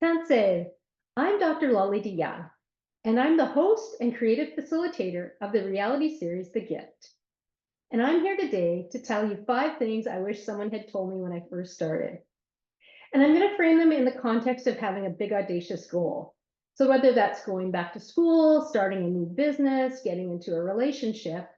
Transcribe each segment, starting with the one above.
Sensei, I'm Dr. Lolly DeYoung, and I'm the host and creative facilitator of the reality series The Gift. And I'm here today to tell you 5 things I wish someone had told me when I first started. And I'm going to frame them in the context of having a big, audacious goal. So whether that's going back to school, starting a new business, getting into a relationship,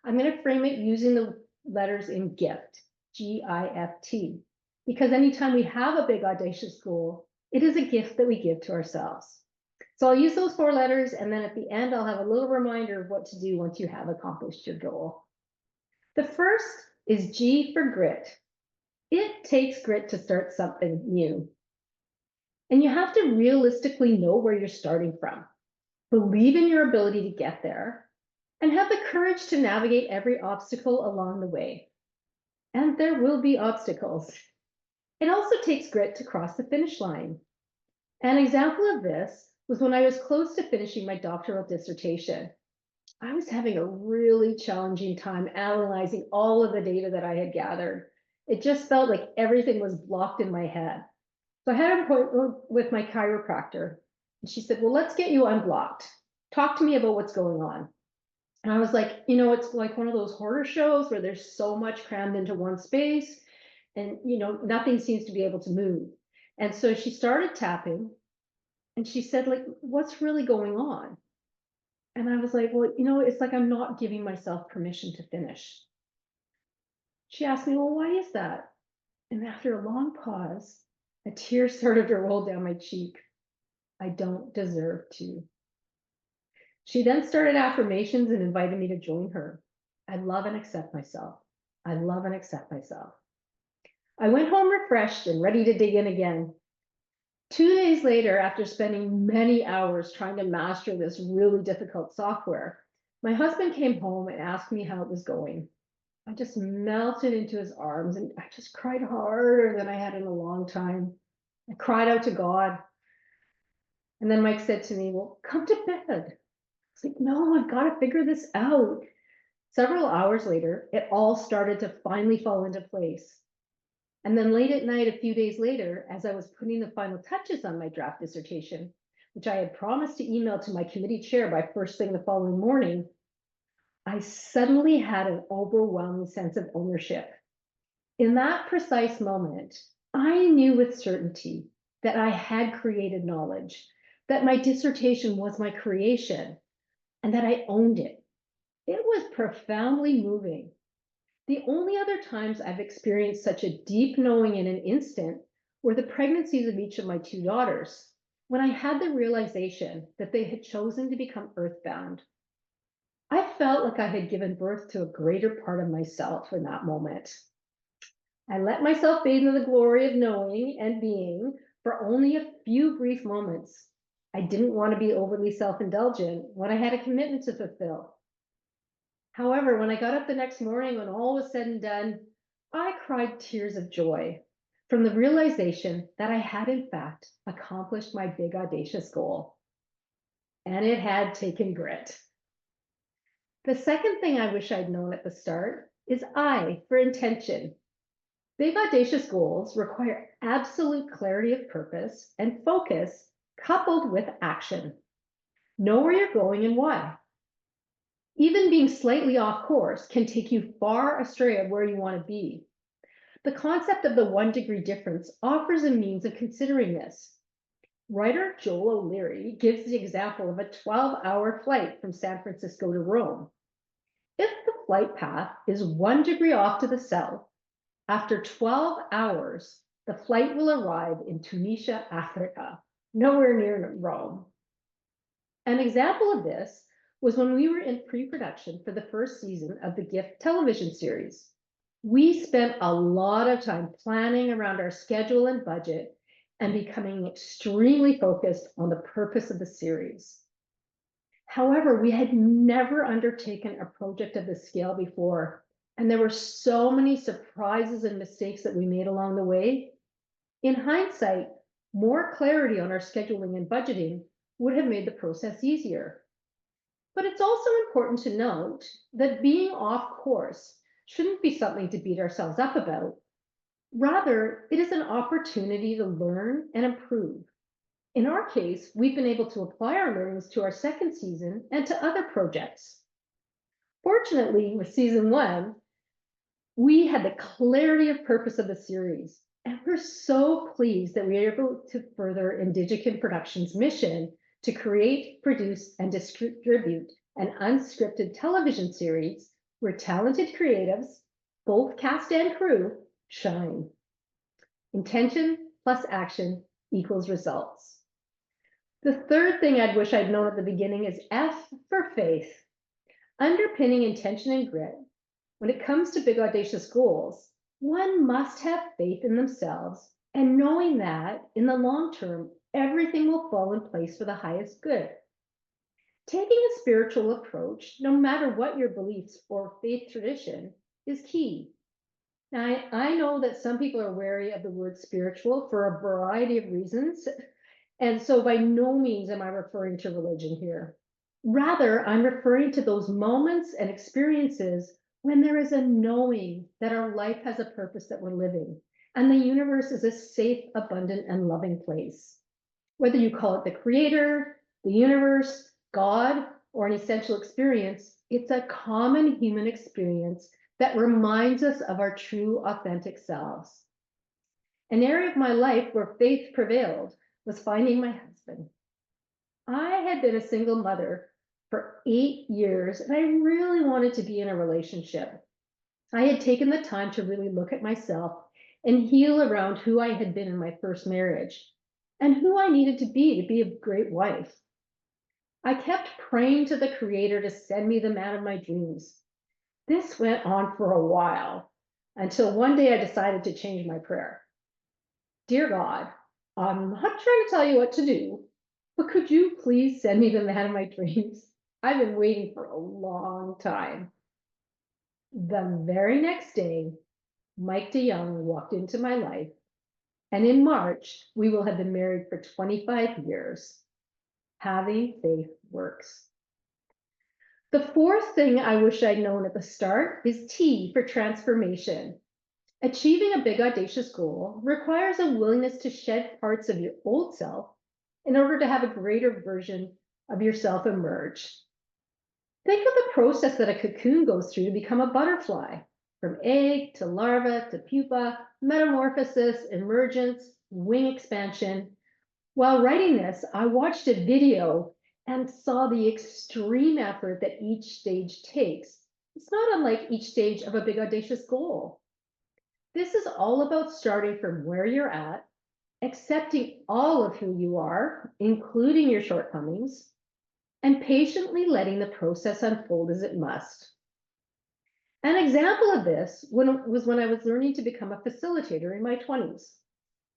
I'm going to frame it using the letters in GIFT, G-I-F-T, because anytime we have a big, audacious goal, it is a gift that we give to ourselves. So I'll use those 4 letters, and then at the end, I'll have a little reminder of what to do once you have accomplished your goal. The first is G for grit. It takes grit to start something new. And you have to realistically know where you're starting from, believe in your ability to get there, and have the courage to navigate every obstacle along the way. And there will be obstacles. It also takes grit to cross the finish line. An example of this was when I was close to finishing my doctoral dissertation. I was having a really challenging time analyzing all of the data that I had gathered. It just felt like everything was blocked in my head. So I had an appointment with my chiropractor, and she said, well, let's get you unblocked. Talk to me about what's going on. And I was like, it's like one of those horror shows where there's so much crammed into one space and, nothing seems to be able to move. And so she started tapping and she said, like, what's really going on? And I was like, well, it's like I'm not giving myself permission to finish. She asked me, well, why is that? And after a long pause, a tear started to roll down my cheek. I don't deserve to. She then started affirmations and invited me to join her. I love and accept myself. I love and accept myself. I went home refreshed and ready to dig in again. 2 days later, after spending many hours trying to master this really difficult software, my husband came home and asked me how it was going. I just melted into his arms and I just cried harder than I had in a long time. I cried out to God. And then Mike said to me, well, come to bed. I was like, no, I've got to figure this out. Several hours later, it all started to finally fall into place. And then late at night, a few days later, as I was putting the final touches on my draft dissertation, which I had promised to email to my committee chair by first thing the following morning, I suddenly had an overwhelming sense of ownership. In that precise moment, I knew with certainty that I had created knowledge, that my dissertation was my creation, and that I owned it. It was profoundly moving. The only other times I've experienced such a deep knowing in an instant were the pregnancies of each of my 2 daughters, when I had the realization that they had chosen to become earthbound. I felt like I had given birth to a greater part of myself in that moment. I let myself bathe in the glory of knowing and being for only a few brief moments. I didn't want to be overly self-indulgent when I had a commitment to fulfill. However, when I got up the next morning, when all was said and done, I cried tears of joy from the realization that I had, in fact, accomplished my big, audacious goal. And it had taken grit. The second thing I wish I'd known at the start is I for intention. Big, audacious goals require absolute clarity of purpose and focus coupled with action. Know where you're going and why. Even being slightly off course can take you far astray of where you want to be. The concept of the 1-degree difference offers a means of considering this. Writer Joel O'Leary gives the example of a 12-hour flight from San Francisco to Rome. If the flight path is 1 degree off to the south, after 12 hours, the flight will arrive in Tunisia, Africa, nowhere near Rome. An example of this was when we were in pre-production for the first season of the GIFT television series. We spent a lot of time planning around our schedule and budget and becoming extremely focused on the purpose of the series. However, we had never undertaken a project of this scale before, and there were so many surprises and mistakes that we made along the way. In hindsight, more clarity on our scheduling and budgeting would have made the process easier. But it's also important to note that being off course shouldn't be something to beat ourselves up about. Rather, it is an opportunity to learn and improve. In our case, we've been able to apply our learnings to our second season and to other projects. Fortunately, with season one, we had the clarity of purpose of the series, and we're so pleased that we are able to further Indigican Productions' mission to create, produce, and distribute an unscripted television series where talented creatives, both cast and crew, shine. Intention plus action equals results. The third thing I'd wish I'd known at the beginning is F for faith. Underpinning intention and grit, when it comes to big audacious goals, one must have faith in themselves and knowing that in the long term, everything will fall in place for the highest good. Taking a spiritual approach, no matter what your beliefs or faith tradition, is key. Now, I know that some people are wary of the word spiritual for a variety of reasons, and so by no means am I referring to religion here. Rather, I'm referring to those moments and experiences when there is a knowing that our life has a purpose that we're living, and the universe is a safe, abundant, and loving place. Whether you call it the creator, the universe, God, or an essential experience, it's a common human experience that reminds us of our true, authentic selves. An area of my life where faith prevailed was finding my husband. I had been a single mother for 8 years, and I really wanted to be in a relationship. I had taken the time to really look at myself and heal around who I had been in my first marriage and who I needed to be a great wife. I kept praying to the Creator to send me the man of my dreams. This went on for a while until one day I decided to change my prayer. Dear God, I'm not trying to tell you what to do, but could you please send me the man of my dreams? I've been waiting for a long time. The very next day, Mike DeYoung walked into my life, and in March, we will have been married for 25 years. Having faith works. The fourth thing I wish I'd known at the start is T for transformation. Achieving a big, audacious goal requires a willingness to shed parts of your old self in order to have a greater version of yourself emerge. Think of the process that a cocoon goes through to become a butterfly, from egg to larva to pupa, metamorphosis, emergence, wing expansion. While writing this, I watched a video and saw the extreme effort that each stage takes. It's not unlike each stage of a big, audacious goal. This is all about starting from where you're at, accepting all of who you are, including your shortcomings, and patiently letting the process unfold as it must. An example of this was when I was learning to become a facilitator in my 20s,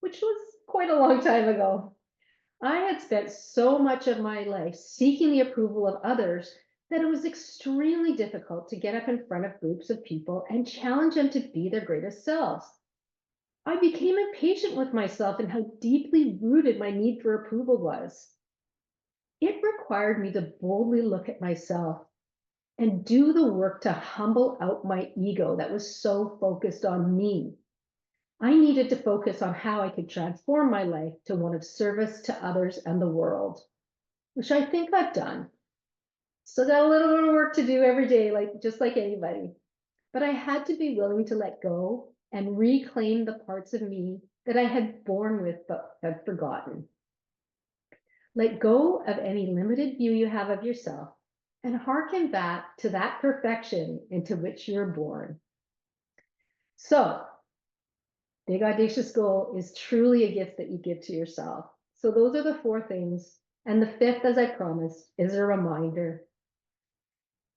which was quite a long time ago. I had spent so much of my life seeking the approval of others that it was extremely difficult to get up in front of groups of people and challenge them to be their greatest selves. I became impatient with myself and how deeply rooted my need for approval was. It required me to boldly look at myself and do the work to humble out my ego that was so focused on me. I needed to focus on how I could transform my life to one of service to others and the world, which I think I've done. Still got a little bit of work to do every day, just like anybody. But I had to be willing to let go and reclaim the parts of me that I had born with but had forgotten. Let go of any limited view you have of yourself and hearken back to that perfection into which you were born. So, big audacious goal is truly a gift that you give to yourself. So those are the four things. And the fifth, as I promised, is a reminder.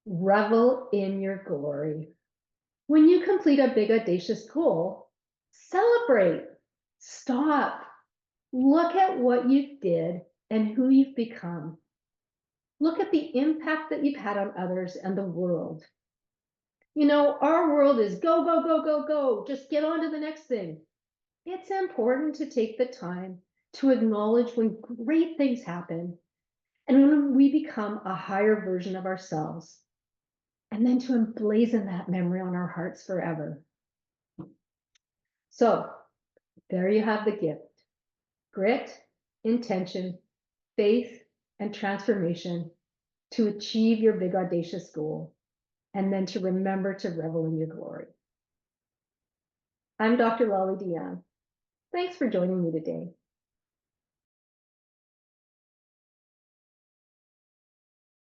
Revel in your glory. When you complete a big audacious goal, celebrate. Stop. Look at what you did and who you've become. Look at the impact that you've had on others and the world. You know, our world is go, go, go, go, go. Just get on to the next thing. It's important to take the time to acknowledge when great things happen and when we become a higher version of ourselves, and then to emblazon that memory on our hearts forever. So there you have the gift. Grit, intention, faith, and transformation to achieve your big audacious goal, and then to remember to revel in your glory. I'm Dr. Lolly DeYoung. Thanks for joining me today.